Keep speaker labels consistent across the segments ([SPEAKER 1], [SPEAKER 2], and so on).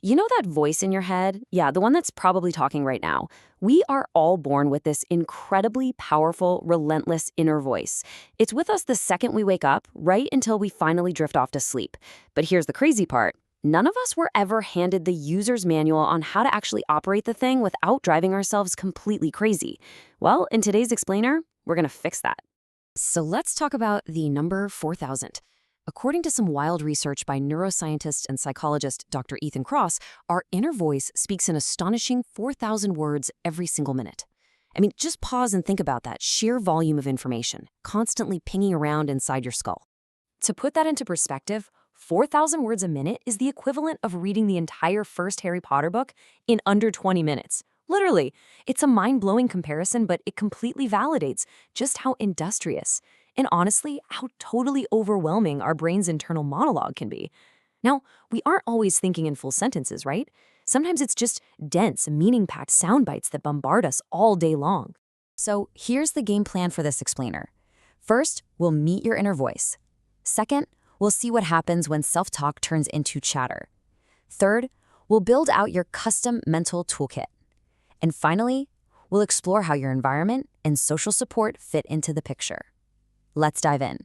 [SPEAKER 1] You know that voice in your head? Yeah, the one that's probably talking right now. We are all born with this incredibly powerful, relentless inner voice. It's with us the second we wake up, right until we finally drift off to sleep. But here's the crazy part. None of us were ever handed the user's manual on how to actually operate the thing without driving ourselves completely crazy. Well, in today's explainer, we're going to fix that. So let's talk about the number 4,000. According to some wild research by neuroscientist and psychologist Dr. Ethan Kross, our inner voice speaks an astonishing 4,000 words every single minute. I mean, just pause and think about that sheer volume of information, constantly pinging around inside your skull. To put that into perspective, 4,000 words a minute is the equivalent of reading the entire first Harry Potter book in under 20 minutes. Literally, it's a mind-blowing comparison, but it completely validates just how industrious and honestly, how totally overwhelming our brain's internal monologue can be. Now, we aren't always thinking in full sentences, right? Sometimes it's just dense, meaning-packed sound bites that bombard us all day long. So here's the game plan for this explainer. First, we'll meet your inner voice. Second, we'll see what happens when self-talk turns into chatter. Third, we'll build out your custom mental toolkit. And finally, we'll explore how your environment and social support fit into the picture. Let's dive in.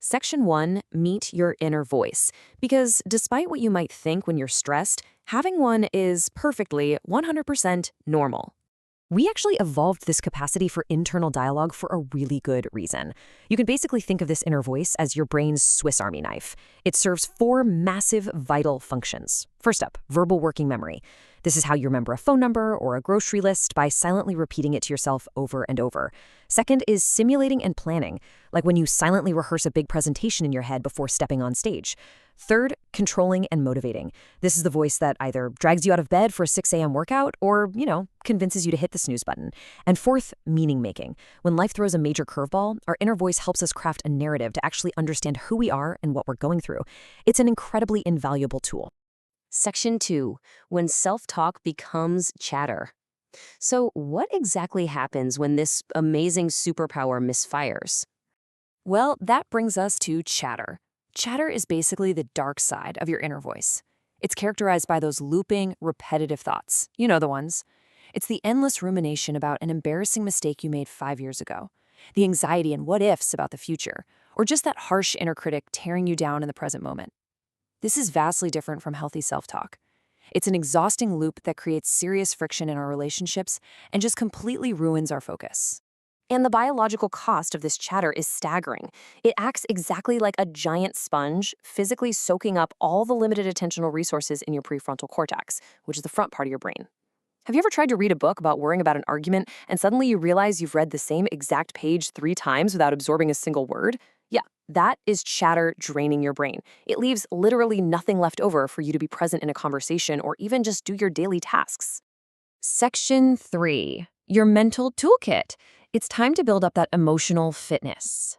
[SPEAKER 1] Section 1, meet your inner voice. Because despite what you might think when you're stressed, having one is perfectly 100% normal. We actually evolved this capacity for internal dialogue for a really good reason. You can basically think of this inner voice as your brain's Swiss Army knife. It serves 4 massive vital functions. First up, verbal working memory. This is how you remember a phone number or a grocery list by silently repeating it to yourself over and over. Second is simulating and planning, like when you silently rehearse a big presentation in your head before stepping on stage. Third, controlling and motivating. This is the voice that either drags you out of bed for a 6 a.m. workout or, convinces you to hit the snooze button. And fourth, meaning making. When life throws a major curveball, our inner voice helps us craft a narrative to actually understand who we are and what we're going through. It's an incredibly invaluable tool. Section 2, when self-talk becomes chatter. So what exactly happens when this amazing superpower misfires? Well, that brings us to chatter. Chatter is basically the dark side of your inner voice. It's characterized by those looping, repetitive thoughts. You know the ones. It's the endless rumination about an embarrassing mistake you made 5 years ago, the anxiety and what-ifs about the future, or just that harsh inner critic tearing you down in the present moment. This is vastly different from healthy self-talk. It's an exhausting loop that creates serious friction in our relationships and just completely ruins our focus. And the biological cost of this chatter is staggering. It acts exactly like a giant sponge, physically soaking up all the limited attentional resources in your prefrontal cortex, which is the front part of your brain. Have you ever tried to read a book about worrying about an argument and suddenly you realize you've read the same exact page 3 times without absorbing a single word? Yeah, that is chatter draining your brain. It leaves literally nothing left over for you to be present in a conversation or even just do your daily tasks. Section 3, your mental toolkit. It's time to build up that emotional fitness.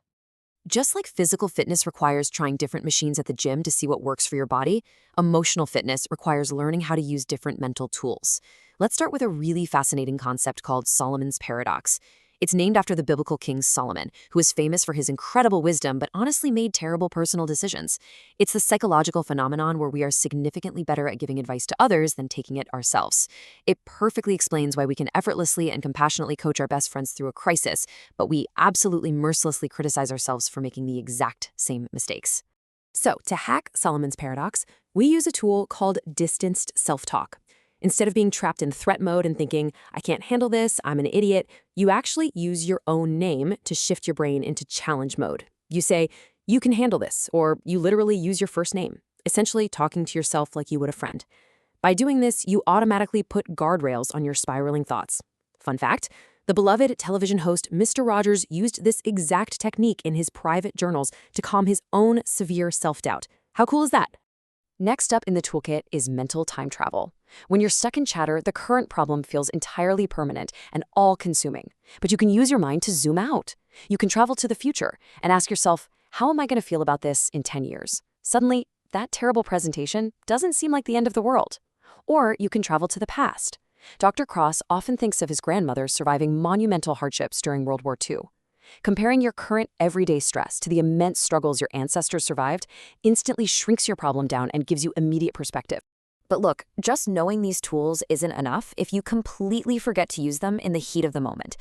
[SPEAKER 1] Just like physical fitness requires trying different machines at the gym to see what works for your body, emotional fitness requires learning how to use different mental tools. Let's start with a really fascinating concept called Solomon's paradox. It's named after the biblical king Solomon, who is famous for his incredible wisdom but honestly made terrible personal decisions. It's the psychological phenomenon where we are significantly better at giving advice to others than taking it ourselves. It perfectly explains why we can effortlessly and compassionately coach our best friends through a crisis, but we absolutely mercilessly criticize ourselves for making the exact same mistakes. So, to hack Solomon's paradox, we use a tool called distanced self-talk. Instead of being trapped in threat mode and thinking, I can't handle this, I'm an idiot, you actually use your own name to shift your brain into challenge mode. You say, you can handle this, or you literally use your first name, essentially talking to yourself like you would a friend. By doing this, you automatically put guardrails on your spiraling thoughts. Fun fact, the beloved television host Mr. Rogers used this exact technique in his private journals to calm his own severe self-doubt. How cool is that? Next up in the toolkit is mental time travel. When you're stuck in chatter, the current problem feels entirely permanent and all-consuming. But you can use your mind to zoom out. You can travel to the future and ask yourself, how am I going to feel about this in 10 years? Suddenly, that terrible presentation doesn't seem like the end of the world. Or you can travel to the past. Dr. Cross often thinks of his grandmother surviving monumental hardships during World War II. Comparing your current everyday stress to the immense struggles your ancestors survived instantly shrinks your problem down and gives you immediate perspective.
[SPEAKER 2] But look, just knowing these tools isn't enough if you completely forget to use them in the heat of the moment.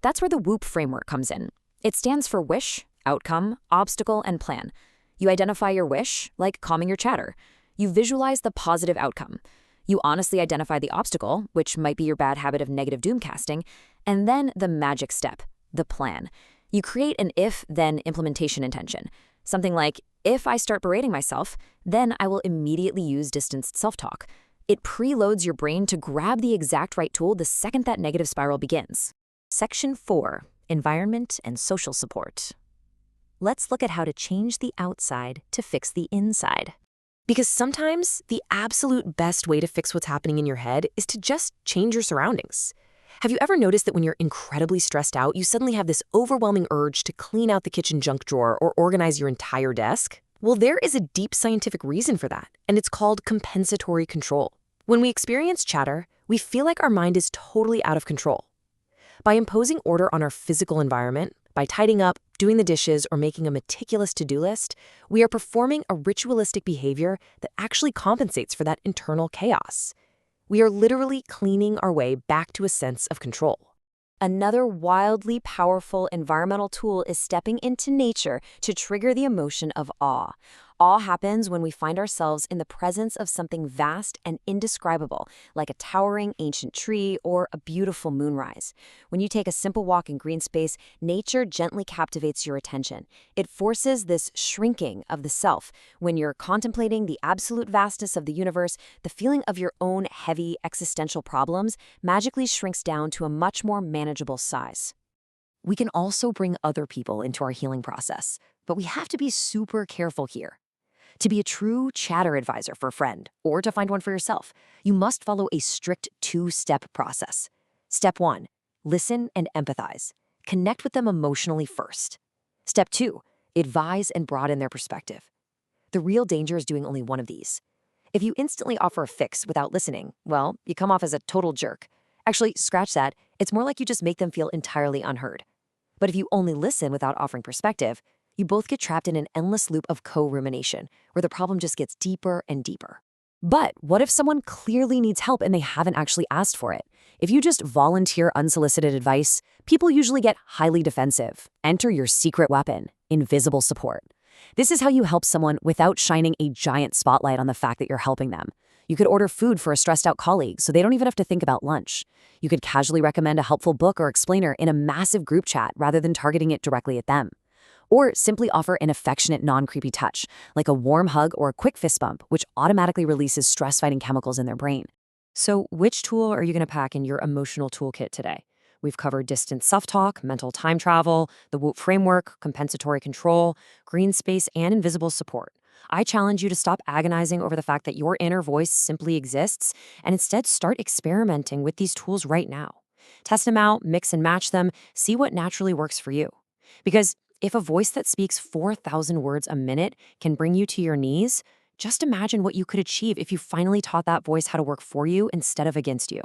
[SPEAKER 2] That's where the WOOP framework comes in. It stands for wish, outcome, obstacle, and plan. You identify your wish, like calming your chatter. You visualize the positive outcome. You honestly identify the obstacle, which might be your bad habit of negative doomcasting, and then the magic step, the plan. You create an if-then implementation intention. Something like, if I start berating myself, then I will immediately use distanced self-talk. It preloads your brain to grab the exact right tool the second that negative spiral begins. Section 4. Environment and social support. Let's look at how to change the outside to fix the inside.
[SPEAKER 1] Because sometimes the absolute best way to fix what's happening in your head is to just change your surroundings. Have you ever noticed that when you're incredibly stressed out, you suddenly have this overwhelming urge to clean out the kitchen junk drawer or organize your entire desk? Well, there is a deep scientific reason for that, and it's called compensatory control. When we experience chatter, we feel like our mind is totally out of control. By imposing order on our physical environment, by tidying up, doing the dishes, or making a meticulous to-do list, we are performing a ritualistic behavior that actually compensates for that internal chaos. We are literally cleaning our way back to a sense of control.
[SPEAKER 2] Another wildly powerful environmental tool is stepping into nature to trigger the emotion of awe. Awe happens when we find ourselves in the presence of something vast and indescribable, like a towering ancient tree or a beautiful moonrise. When you take a simple walk in green space, nature gently captivates your attention. It forces this shrinking of the self. When you're contemplating the absolute vastness of the universe, the feeling of your own heavy existential problems magically shrinks down to a much more manageable size.
[SPEAKER 1] We can also bring other people into our healing process, but we have to be super careful here. To be a true chatter advisor for a friend, or to find one for yourself, you must follow a strict 2-step process. Step 1, listen and empathize. Connect with them emotionally first. Step 2, advise and broaden their perspective. The real danger is doing only one of these. If you instantly offer a fix without listening, well, you come off as a total jerk. Actually, scratch that. It's more like you just make them feel entirely unheard. But if you only listen without offering perspective, you both get trapped in an endless loop of co-rumination, where the problem just gets deeper and deeper. But what if someone clearly needs help and they haven't actually asked for it? If you just volunteer unsolicited advice, people usually get highly defensive. Enter your secret weapon, invisible support. This is how you help someone without shining a giant spotlight on the fact that you're helping them. You could order food for a stressed-out colleague so they don't even have to think about lunch. You could casually recommend a helpful book or explainer in a massive group chat rather than targeting it directly at them. Or simply offer an affectionate, non-creepy touch, like a warm hug or a quick fist bump, which automatically releases stress-fighting chemicals in their brain. So which tool are you going to pack in your emotional toolkit today? We've covered distant self-talk, mental time travel, the WOOP framework, compensatory control, green space, and invisible support. I challenge you to stop agonizing over the fact that your inner voice simply exists and instead start experimenting with these tools right now. Test them out, mix and match them, see what naturally works for you. Because if a voice that speaks 4,000 words a minute can bring you to your knees, just imagine what you could achieve if you finally taught that voice how to work for you instead of against you.